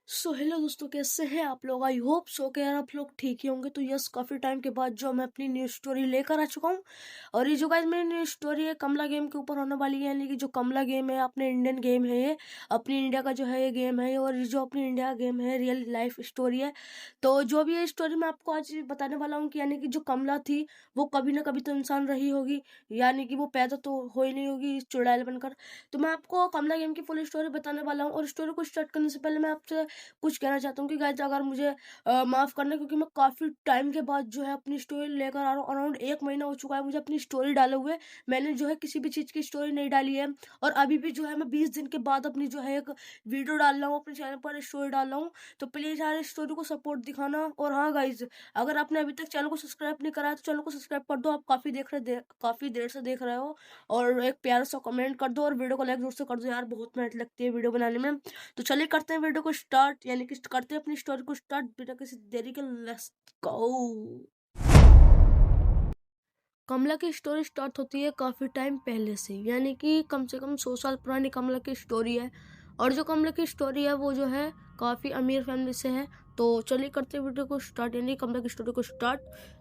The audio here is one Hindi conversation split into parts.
सो हेलो दोस्तों, कैसे हैं आप लोग। आई होप सो कि यार आप लोग ठीक ही होंगे। तो यस, काफ़ी टाइम के बाद जो मैं अपनी न्यू स्टोरी लेकर आ चुका हूँ। और ये जो गाइस मेरी न्यू स्टोरी है कमला गेम के ऊपर होने वाली है। यानी कि जो कमला गेम है अपने इंडियन गेम है, ये अपनी इंडिया का जो है ये गेम है। और ये जो अपनी इंडिया गेम है रियल लाइफ स्टोरी है। तो जो भी ये स्टोरी मैं आपको आज बताने वाला हूँ कि यानी कि जो कमला थी वो कभी ना कभी तो इंसान रही होगी। यानी कि वो पैदा तो हो ही नहीं होगी इस चुड़ैल बनकर। तो मैं आपको कमला गेम की फुल स्टोरी बताने वाला हूँ। और स्टोरी को स्टार्ट करने से पहले मैं आपसे कुछ कहना चाहता हूँ कि गाइस अगर मुझे माफ़ करना, क्योंकि मैं काफ़ी टाइम के बाद जो है अपनी स्टोरी लेकर आ रहा हूँ। अराउंड 1 महीना हो चुका है मुझे अपनी स्टोरी डाले हुए। मैंने जो है किसी भी चीज़ की स्टोरी नहीं डाली है। और अभी भी जो है मैं 20 दिन के बाद अपनी जो है एक वीडियो डाल रहा हूँ, अपने चैनल पर स्टोरी डाल रहा हूँ। तो प्लीज़ यार इस स्टोरी को सपोर्ट दिखाना। और हाँ गाइस, अगर आपने अभी तक चैनल को सब्सक्राइब नहीं करा है तो चैनल को सब्सक्राइब कर दो। आप काफ़ी देर से देख रहे हो। और एक प्यारा सा कमेंट कर दो और वीडियो को लाइक ज़रूर से कर दो यार, बहुत मेहनत लगती है वीडियो बनाने में। तो चलिए करते हैं वीडियो को स्टार्ट, यानी कि करते हैं अपनी स्टोरी को स्टार्ट बिना किसी देरी के। Let's go. कमला की स्टोरी स्टार्ट होती है काफ़ी टाइम पहले से, यानी कि कम से कम 100 साल पुरानी कमला की स्टोरी है। और जो कमला की स्टोरी है वो जो है काफ़ी अमीर फैमिली से है। तो चलिए करते हैं वीडियो को स्टार्ट, यानी कमला की स्टोरी को स्टार्ट।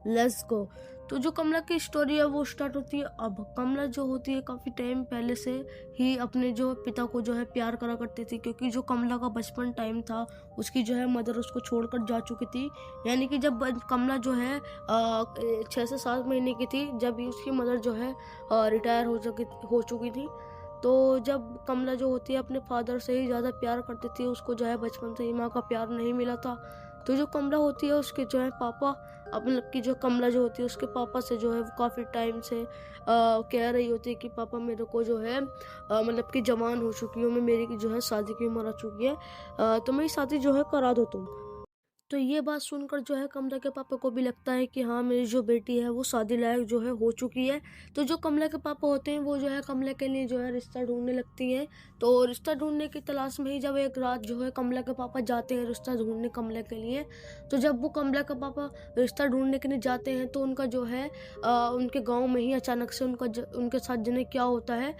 Let's go. तो जो कमला की स्टोरी है वो स्टार्ट होती है अब। कमला जो होती है काफ़ी टाइम पहले से ही अपने जो पिता को जो है प्यार करा करती थी, क्योंकि जो कमला का बचपन टाइम था उसकी जो है मदर उसको छोड़कर जा चुकी थी। यानी कि जब कमला जो है 6 से 7 महीने की थी, जब ही उसकी मदर जो है रिटायर हो चुकी थी। तो जब कमला जो होती है अपने फादर से ही ज़्यादा प्यार करती थी, उसको जो है बचपन से ही माँ का प्यार नहीं मिला था। तो जो कमला होती है उसके जो है पापा, मतलब कि जो कमला जो होती है उसके पापा से जो है वो काफ़ी टाइम से कह रही होती है कि पापा मेरे को जो है मतलब कि जवान हो चुकी हूँ मैं, मेरी की जो है शादी की उम्र आ चुकी है, तो मेरी शादी जो है करा दो तुम। तो ये बात सुनकर जो है कमला के पापा को भी लगता है कि हाँ, मेरी जो बेटी है वो शादी लायक जो है हो चुकी है। तो जो कमला के पापा होते हैं वो जो है कमला के लिए जो है रिश्ता ढूंढने लगती हैं। तो रिश्ता ढूंढने की तलाश में ही जब एक रात जो है कमला के पापा जाते हैं रिश्ता ढूंढने कमला के लिए। तो जब वो कमला के पापा रिश्ता ढूंढने के लिए जाते हैं तो उनका जो है उनके गाँव में ही अचानक से उनके साथ जने क्या होता है,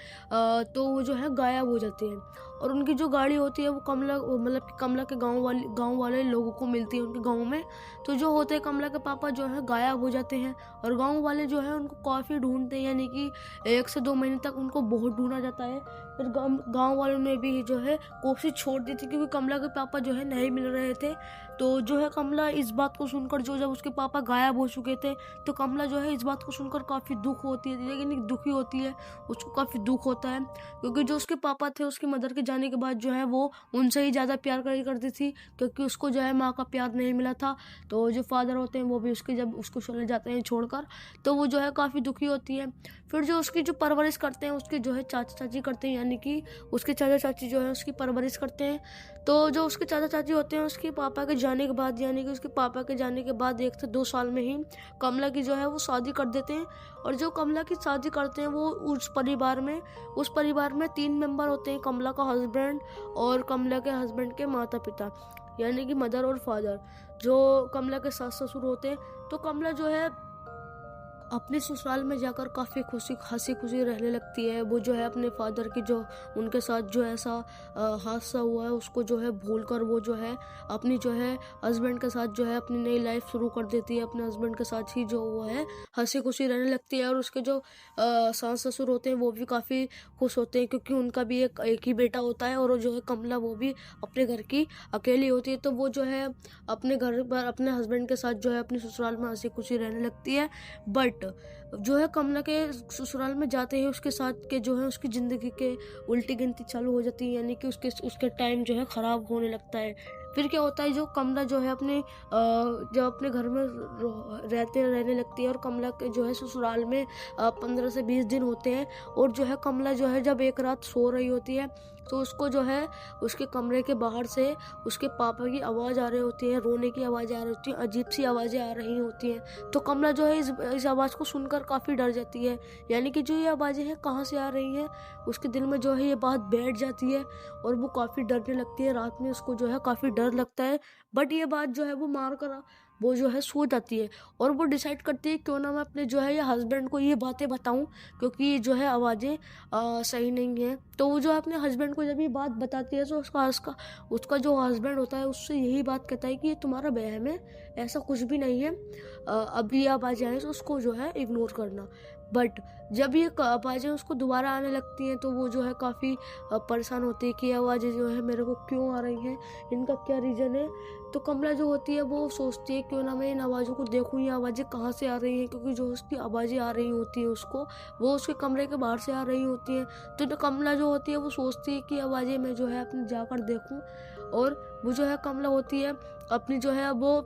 तो वो जो है गायब हो जाते हैं। और उनकी जो गाड़ी होती है वो मतलब कि कमला के गाँव वाले लोगों को मिलती है उनके गाँव में। तो जो होते हैं कमला के पापा जो है गायब हो जाते हैं। और गाँव वाले जो है उनको काफ़ी ढूंढते हैं, यानी कि 1 से 2 महीने तक उनको बहुत ढूंढा जाता है। फिर गाँव वालों ने भी जो है कोशिश छोड़ दी थी, क्योंकि कमला के पापा जो है नहीं मिल रहे थे। तो जो है कमला इस बात को सुनकर, जो जब उसके पापा गायब हो चुके थे, तो कमला जो है इस बात को सुनकर काफ़ी दुख होती है, लेकिन दुखी होती है, उसको काफ़ी दुख होता है। क्योंकि जो उसके पापा थे उसकी मदर के जाने के बाद जो है वो उनसे ही ज़्यादा प्यार करी करती थी, क्योंकि उसको जो है माँ का प्यार नहीं मिला था। तो जो फादर होते हैं वो भी उसके जब उसको चले जाते हैं छोड़कर, तो वो जो है काफ़ी दुखी होती है। फिर जो उसकी जो परवरिश करते हैं उसके जो है चाचा चाची करते हैं, यानी कि उसके चाचा चाची जो है उसकी परवरिश करते हैं। तो जो उसके चाचा चाची होते हैं उसके पापा के जाने के बाद, यानी कि उसके पापा के जाने के बाद 1 से 2 साल में ही कमला की जो है वो शादी कर देते हैं। और जो कमला की शादी करते हैं वो उस परिवार में 3 मेंबर होते हैं, कमला का हस्बैंड और कमला के हस्बैंड के माता पिता, यानी कि मदर और फादर, जो कमला के सास ससुर होते हैं। तो कमला जो है अपने ससुराल में जाकर काफ़ी हंसी खुशी रहने लगती है। वो जो है अपने फादर की जो उनके साथ जो ऐसा हादसा हुआ है उसको जो है भूल कर वो जो है अपनी जो है हस्बैंड के साथ जो है अपनी नई लाइफ शुरू कर देती है। अपने हस्बैंड के साथ ही जो वो है हंसी खुशी रहने लगती है। और उसके जो सास ससुर होते हैं वो भी काफ़ी खुश होते हैं, क्योंकि उनका भी एक ही बेटा होता है। और जो है कमला वो भी अपने घर की अकेली होती है। तो वो जो है अपने घर पर अपने हस्बैंड के साथ जो है अपने ससुराल में हंसी खुशी रहने लगती है। बट जो है कमला के ससुराल में जाते ही उसके साथ के जो है उसकी ज़िंदगी के उल्टी गिनती चालू हो जाती है, यानी कि उसके टाइम जो है ख़राब होने लगता है। फिर क्या होता है, जो कमला जो है जब अपने घर में रहने लगती है, और कमला के जो है ससुराल में 15 से 20 दिन होते हैं। और जो है कमला जो है जब एक रात सो रही होती है तो उसको जो है उसके कमरे के बाहर से उसके पापा की आवाज़ आ रही होती है, रोने की आवाज़ें आ रही होती हैं, अजीब सी आवाज़ें आ रही होती हैं। तो कमला जो है इस आवाज़ को सुनकर काफ़ी डर जाती है, यानी कि जो ये आवाज़ें हैं कहाँ से आ रही हैं, उसके दिल में जो है ये बात बैठ जाती है। और वो काफ़ी डरने लगती है, रात में उसको जो है काफ़ी डर लगता है। बट ये बात जो है वो वो जो है सो जाती है और वो डिसाइड करती है क्यों ना मैं अपने जो है ये हस्बैंड को ये बातें बताऊं, क्योंकि जो है आवाज़ें सही नहीं है। तो वो जो है अपने हस्बैंड को जब ये बात बताती है तो उसका उसका उसका जो हस्बैंड होता है उससे यही बात कहता है कि ये तुम्हारा वहम है, ऐसा कुछ भी नहीं है। अभी ये आवाज़ें आई तो उसको जो है इग्नोर करना। बट जब ये आवाज़ें उसको दोबारा आने लगती हैं तो वो जो है काफ़ी परेशान होती है कि ये आवाज़ें जो है मेरे को क्यों आ रही हैं, इनका क्या रीज़न है। तो कमला जो होती है वो सोचती है क्यों ना मैं इन आवाज़ों को देखूं, ये आवाज़ें कहाँ से आ रही हैं, क्योंकि जो उसकी आवाज़ें आ रही होती हैं उसको वो उसके कमरे के बाहर से आ रही होती हैं। तो कमला जो होती है वो सोचती है कि आवाज़ें मैं जो है अपने जाकर देखूं। और वो जो है कमला होती है अपनी जो है वो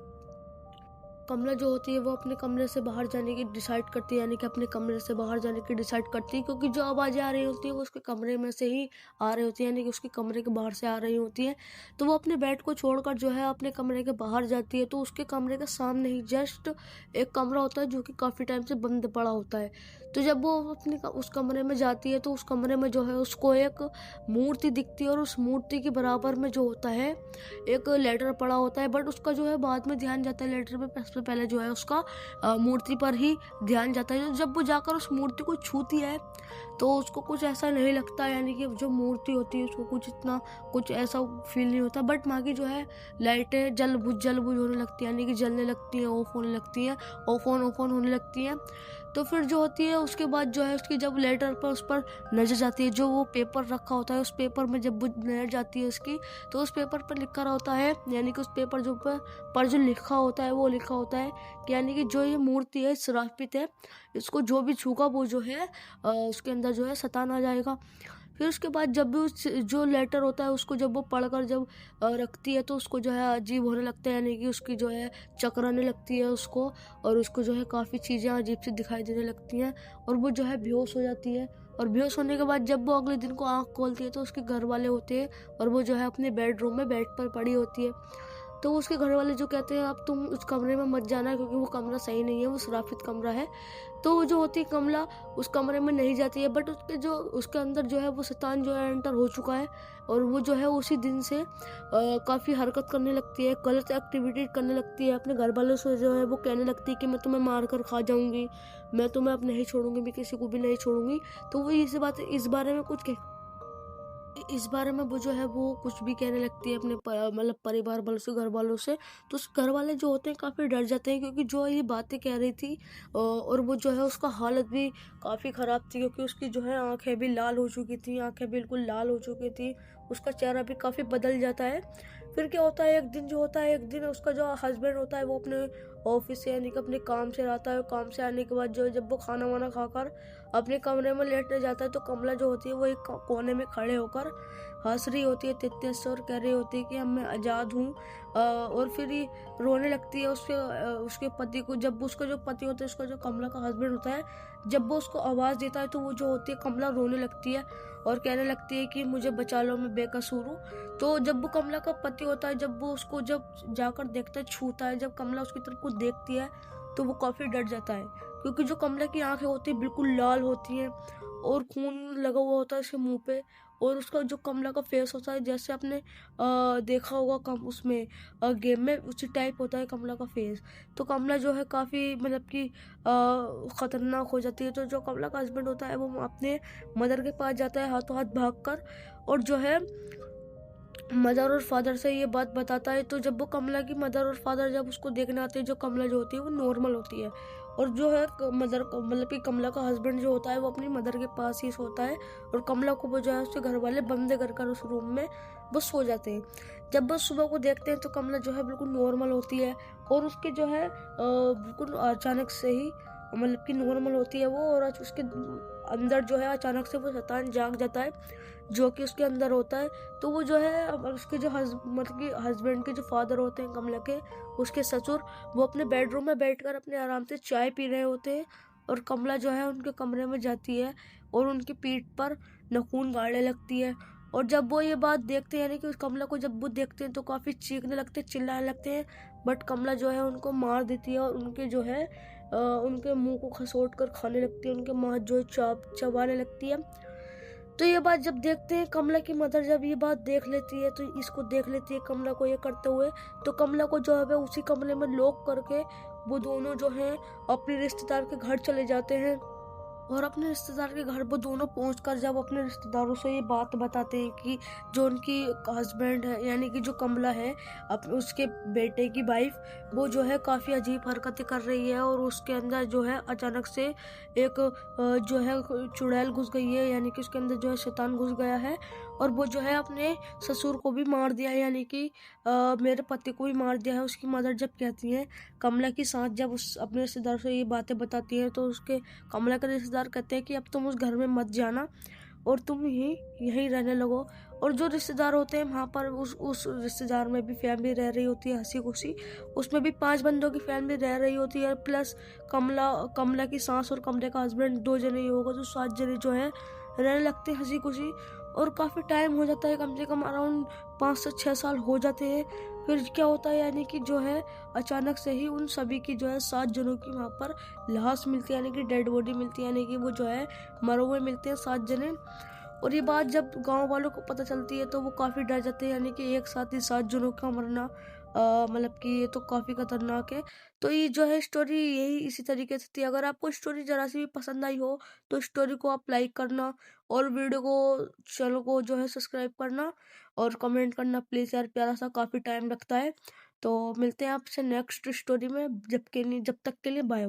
कमला जो होती है वो अपने कमरे से बाहर जाने की डिसाइड करती है, यानी कि अपने कमरे से बाहर जाने की डिसाइड करती है, क्योंकि जो आवाज़ें आ रही होती है वो उसके कमरे में से ही आ रही होती है, यानी कि उसके कमरे के बाहर से आ रही होती है। तो वो अपने बेड को छोड़कर जो है अपने कमरे के बाहर जाती है, तो उसके कमरे के सामने ही जस्ट एक कमरा होता है जो कि काफ़ी टाइम से बंद पड़ा होता है। तो जब वो अपने उस कमरे में जाती है तो उस कमरे में जो है उसको एक मूर्ति दिखती है और उस मूर्ति के बराबर में जो होता है एक लेटर पड़ा होता है। बट उसका जो है बाद में ध्यान जाता है लेटर पे, सबसे पहले जो है उसका मूर्ति पर ही ध्यान जाता है। जब वो जाकर उस मूर्ति को छूती है तो उसको कुछ ऐसा नहीं लगता, यानी कि जो मूर्ति होती है उसको कुछ इतना कुछ ऐसा फील नहीं होता। बट बाकी जो है लाइटें जल बुझ होने लगती है, यानी कि जलने लगती हैं, ऑफ होने लगती हैं, ऑफ ऑन होने लगती हैं। तो फिर जो होती है उसके बाद जो है उसकी जब लेटर पर उस पर नजर जाती है, जो वो पेपर रखा होता है उस पेपर में जब वो नजर जाती है उसकी, तो उस पेपर पर लिखा होता है, यानी कि उस पेपर जो पर जो लिखा होता है वो लिखा होता है कि यानी कि जो ये मूर्ति है श्रापित है, इसको जो भी छूगा वो जो है उसके अंदर जो है शैतान आ जाएगा। फिर उसके बाद जब भी उस जो लेटर होता है उसको जब वो पढ़कर जब रखती है तो उसको जो है अजीब होने लगता है, यानी कि उसकी जो है चक्कर आने लगती है उसको, और उसको जो है काफ़ी चीज़ें अजीब सी दिखाई देने लगती हैं और वो जो है बेहोश हो जाती है। और बेहोश होने के बाद जब वो अगले दिन को आँख खोलती है तो उसके घर वाले होते हैं और वो जो है अपने बेडरूम में बेड पर पड़ी होती है। तो उसके घर वाले जो कहते हैं अब तुम उस कमरे में मत जाना, क्योंकि वो कमरा सही नहीं है, वो श्रापित कमरा है। तो वो जो होती है कमला उस कमरे में नहीं जाती है, बट उसके अंदर जो है वो शैतान जो है एंटर हो चुका है और वो जो है उसी दिन से काफ़ी हरकत करने लगती है, गलत एक्टिविटी करने लगती है। अपने घर वालों से जो है वो कहने लगती है कि मैं तुम्हें मार कर खा जाऊंगी, मैं तुम्हें अब नहीं छोड़ूंगी, मैं किसी को भी नहीं छोड़ूंगी। तो वो इस बारे में इस बारे में वो जो है वो कुछ भी कहने लगती है अपने मतलब परिवार वालों से, घर वालों से। तो उस घर वाले जो होते हैं काफ़ी डर जाते हैं, क्योंकि जो ये बातें कह रही थी और वो जो है उसका हालत भी काफ़ी ख़राब थी, क्योंकि उसकी जो है आंखें भी लाल हो चुकी थी, आंखें बिल्कुल लाल हो चुकी थी, उसका चेहरा भी काफ़ी बदल जाता है। फिर क्या होता है, एक दिन उसका जो हस्बैंड होता है वो अपने ऑफिस से यानी कि अपने काम से आता है। काम से आने के बाद जो है जब वो खाना वाना खाकर अपने कमरे में लेटने जाता है तो कमला जो होती है वो एक कोने में खड़े होकर हंस रही होती है तेज से और कह रही होती है कि अब मैं आज़ाद हूँ। और फिर ये रोने लगती है उसके पति को। जब उसका जो पति होता है, उसका जो कमला का हस्बैंड होता है, जब वो उसको आवाज़ देता है तो वो जो होती है कमला रोने लगती है और कहने लगती है कि मुझे बचा लो, मैं बेकसूर हूँ। तो जब वो कमला का पति होता है, जब वो उसको जब जाकर देखता है, छूता है, जब कमला उसकी तरफ को देखती है तो वो काफ़ी डर जाता है, क्योंकि जो कमला की आंखें होती है बिल्कुल लाल होती हैं और खून लगा हुआ होता है उसके मुंह पे। और उसका जो कमला का फेस होता है, जैसे आपने देखा होगा कम उसमें गेम में उसी टाइप होता है कमला का फेस। तो कमला जो है काफ़ी मतलब कि ख़तरनाक हो जाती है। तो जो कमला का हस्बैंड होता है वो अपने मदर के पास जाता है हाथों हाथ भागकर, और जो है मदर और फादर से ये बात बताता है। तो जब वो कमला की मदर और फादर जब उसको देखने आते हैं, जो कमला जो होती है वो नॉर्मल होती है, और जो है मदर मतलब कि कमला का हस्बैंड जो होता है वो अपनी मदर के पास ही सोता है, और कमला को वो जो है उसके घर वाले बंद कर उस रूम में वो सो जाते हैं। जब वो सुबह को देखते हैं तो कमला जो है बिल्कुल नॉर्मल होती है, और उसके जो है बिल्कुल अचानक से ही मतलब कि नॉर्मल होती है वो, और उसके अंदर जो है अचानक से वो शैतान जाग जाता है जो कि उसके अंदर होता है। तो वो जो है उसके जो मतलब कि हस्बैंड के जो फादर होते हैं कमला के, उसके ससुर, वो अपने बेडरूम में बैठकर अपने आराम से चाय पी रहे होते हैं, और कमला जो है उनके कमरे में जाती है और उनकी पीठ पर नाखून गाड़ने लगती है। और जब वो ये बात देखते हैं, यानी कि उस कमला को जब वो देखते हैं तो काफ़ी चीखने लगते हैं, चिल्लाने लगते हैं, बट कमला जो है उनको मार देती है और उनके जो है उनके मुंह को खसोट कर खाने लगती है, उनके मांस जो है चबाने लगती है। तो ये बात जब देखते हैं, कमला की मदर जब ये बात देख लेती है, तो इसको देख लेती है कमला को ये करते हुए। तो कमला को जो है उसी कमरे में लॉक करके वो दोनों जो हैं अपने रिश्तेदार के घर चले जाते हैं। और अपने रिश्तेदार के घर वो दोनों पहुंचकर जब अपने रिश्तेदारों से ये बात बताते हैं कि जो उनकी हस्बैंड है, यानी कि जो कमला है, उसके बेटे की वाइफ, वो जो है काफ़ी अजीब हरकतें कर रही है और उसके अंदर जो है अचानक से एक जो है चुड़ैल घुस गई है, यानी कि उसके अंदर जो है शैतान घुस गया है। और वो जो है अपने ससुर को भी मार दिया है, यानी कि मेरे पति को भी मार दिया है। उसकी मदर जब कहती हैं, कमला की सास जब उस अपने रिश्तेदार से ये बातें बताती हैं, तो उसके कमला के रिश्तेदार कहते हैं कि अब तुम उस घर में मत जाना और तुम यहीं रहने लगो। और जो रिश्तेदार होते हैं वहाँ पर, उस रिश्तेदार में भी फैमिली रह रही होती है हंसी खुशी। उसमें भी 5 बंदों की फैमिली रह रही होती है, प्लस कमला की सास और कमले का हस्बैंड 2 जने ही होगा, तो 7 जने जो है रहने लगते हैं हंसी खुशी। और काफ़ी टाइम हो जाता है, कम से कम अराउंड 5 से 6 साल हो जाते हैं। फिर क्या होता है, यानी कि जो है अचानक से ही उन सभी की जो है 7 जनों की वहाँ पर लाश मिलती है, यानी कि डेड बॉडी मिलती है, यानी कि वो जो है मरे हुए मिलते हैं 7 जने। और ये बात जब गांव वालों को पता चलती है तो वो काफ़ी डर जाते हैं, यानी कि एक साथ ही 7 जनों का मरना, मतलब कि ये तो काफ़ी खतरनाक है। तो ये जो है स्टोरी यही इसी तरीके से थी। अगर आपको स्टोरी ज़रा सी भी पसंद आई हो तो स्टोरी को आप लाइक करना और वीडियो को, चैनल को जो है सब्सक्राइब करना और कमेंट करना प्लीज़ यार, प्यारा सा, काफ़ी टाइम लगता है। तो मिलते हैं आपसे नेक्स्ट स्टोरी में, जब तक के लिए बाय।